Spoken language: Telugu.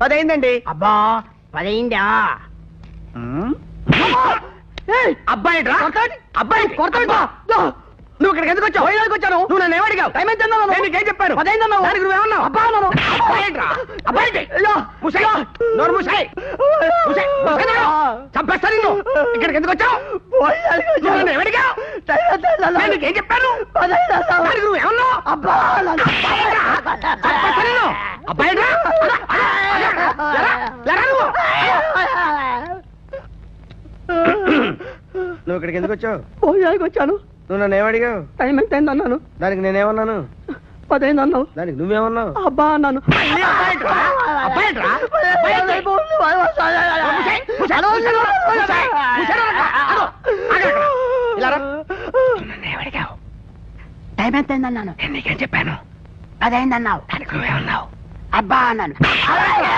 10 అయిందండి. అబ్బా 10 అయిందా? అబ్బాయి అబ్బాయి నువ్వు ఇక్కడికి ఎందుకు వచ్చావు? వైజాగ్ వచ్చాను. నువ్వు నన్ను ఏమడిగావు? టైం ఎంత అన్నావు? నేను నీకేం చెప్పాను? 10 అయిందన్నావు. దానికి నువ్వేమన్నావు? అబ్బా అన్నాను. అబ్బాయి చంపేస్తా నిన్ను. ఇక్కడికి ఎందుకు వచ్చావు? నువ్వు నన్ను ఏమడిగావు? నేను నీకేం చెప్పాను? దానికి నువ్వేమన్నావు? అబ్బా చంపేస్తా నిన్ను. అబ్బాయి నువ్వు ఇక్కడికి ఎందుకు వచ్చావు? వైజాగ్ వచ్చాను. నువ్వు నన్ను ఏమడిగావు? టైం ఎంత అయింది అన్నాను. దానికి నేనేమన్నాను? 10 అయింది అన్నావు. దానికి నువ్వేమన్నావు? అబ్బా అన్నాను. టైం ఎంత అయింది అన్నాను. నీకేం చెప్పాను? 10 అయింది అన్నావు. దానికి నువ్వేమన్నావు? అబ్బా అన్నాను.